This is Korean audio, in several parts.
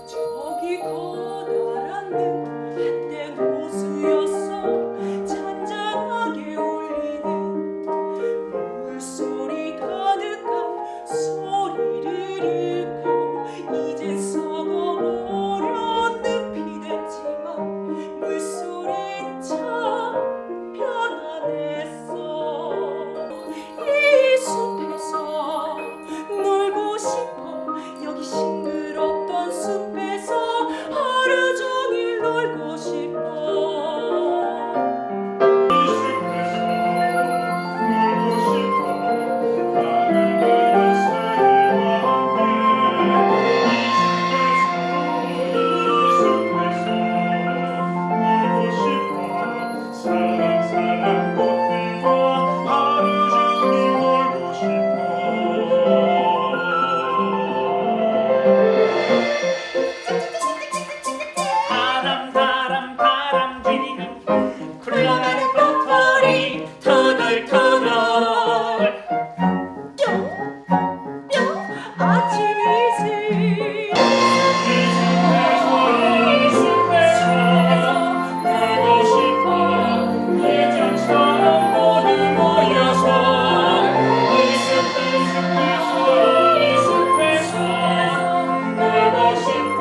저기 커다란 늘 한때 호수였어. 잔잔하게 울리는 물소리 가득한 소리를 잃고 이젠 썩어버려 늪이 됐지만 물소린 참 편안했어. 이 숲에서 놀고 싶어. 여기 싱그럽던 숲에서 하루 종일 놀고 싶어. 바람 뒤는 굴러가는 봄털이 터덜터덜. 아침이지. 이 숲에서 놀고 싶어. 예전처럼 모두 모여서 이 숲에서 놀고 싶어.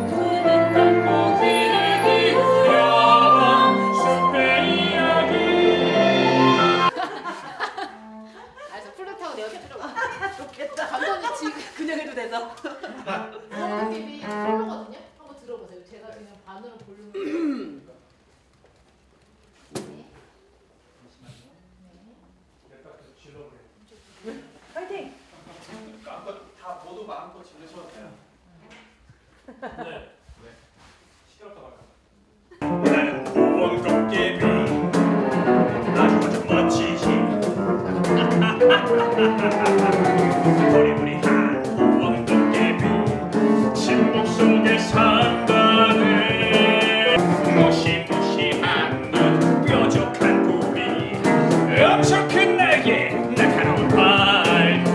눈을 감고 귀를 기울여 숲의 이야기. 알았어. 플루트하고 내가 필요가 좋겠다. 감독님 지금 그냥 해도 돼서. 감독님이 솔로거든요. 한번 들어보세요. 제가 그냥 반으로 볼륨을 네. 파이팅. 다 모두 마음껏 질르셔도 돼요. 네. 시끄럽다 말까. 나는 보원도깨비. 아주 멋지지. 버리버리한 보원도깨비. 침묵 속에 산다네. 무시무시한 눈, 뾰족한 부리, 엄청 큰 날개, 날카로운 발톱.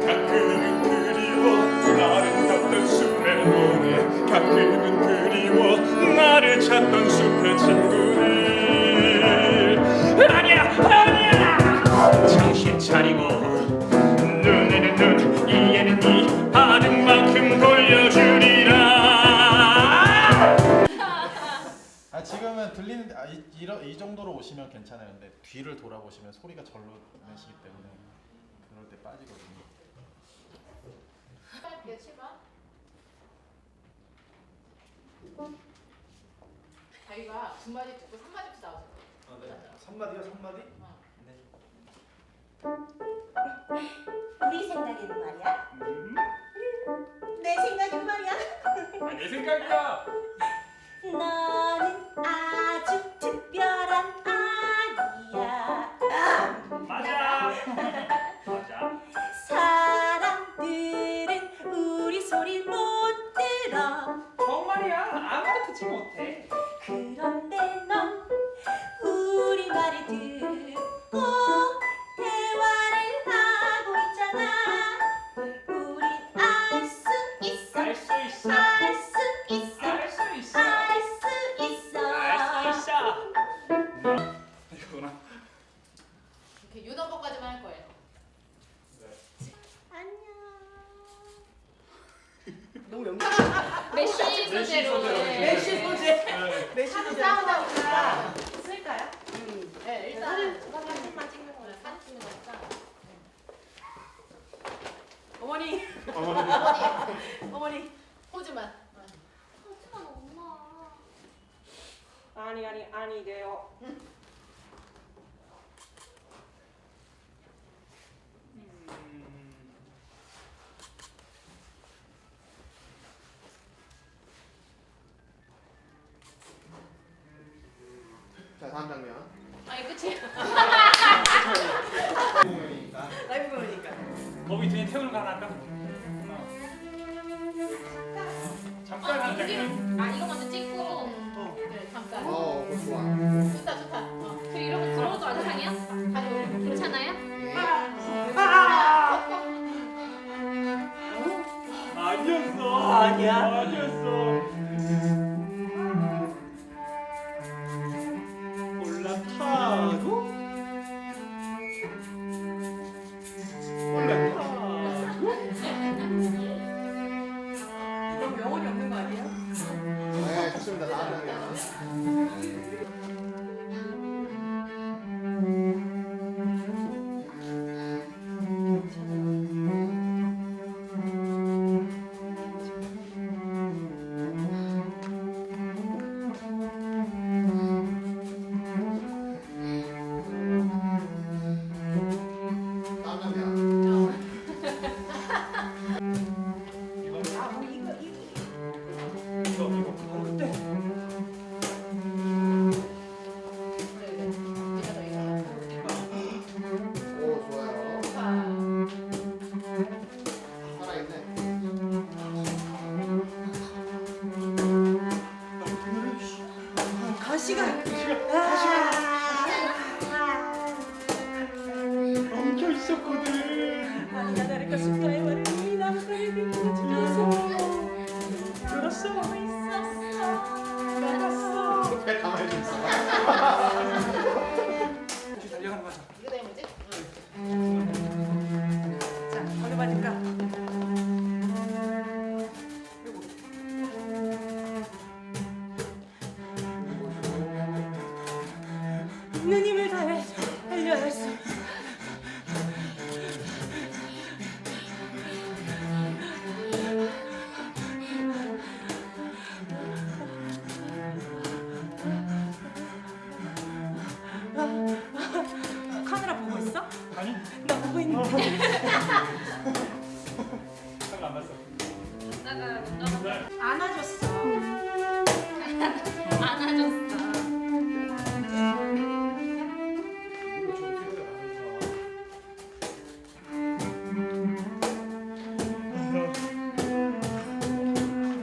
가끔은 그리워 나를 떴던 숲의 노래. 가끔은 그리워 나를 찾던 숲의 친구들. 아니야 정신 차리고 눈에는 눈 이에는 이 받은 만큼 돌려주리라. 아 지금은 들리는데 이 정도로 오시면 괜찮아요. 근데 뒤를 돌아보시면 소리가 절로 내시기 때문에 그럴 때 빠지거든요. 할게요. 7번. 자기가 두 마디 듣고 3마디씩 나오세요. 아, 네. 3마디요? 3마디? 네. 우리 생각에는 말이야. 내 생각엔 말이야. 아, 내 생각이야. 너는 아주 특별한 아이야. 맞아. 맞아. 사람들은 우리 소리 못 들어. 정말이야. 아무도 듣지 못해. 그런데 넌 우리 말을 듣고 대화를 하고 있잖아. 우린 알 수 있어. 알 수 있어. 알 수 있어. 알 수 있어. 알 수 있어. 알 수 있어. 이거구나. 이렇게 유너버까지만 할 거예요. 안녕. 너무 연기. 메시 메시 소재로. 소재로. 메시 소재. 네. 메시 사진 소재. 싸우다 보니까 쓸까요? 네, 일단 사진만 찍는 거야. 사진 찍는 거니까. 어머니. 어머니. 포즈만. 하지만 엄마. 아니래요. 자 다음 장면. 아니 끝이에요. 공연이니까. 라이브 공연이니까. 거기 뒤에 태우는 거 하나 할까? 잠깐 한 장면. 아 이거 먼저 찍고. 네 잠깐. 그거 좋아. 좋다. 다음 장면. 오, 좋아요. 살아있네. 가시가 엉켜 있었거든. 아니나 다를까 수피아의 말을 이 남자를 들어서 있었어 나갔어 배 가만히 좀 있어. 달려가는 거죠. 이거 되면 뭐지? 자 어디 받을까 있는 힘을 다해 달려야지 카메라 보고 있어? 아니, 나 보고 있는데 잠깐 안 봤어. 네. 안아줬어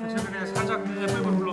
최근에 사작 앱을 불러.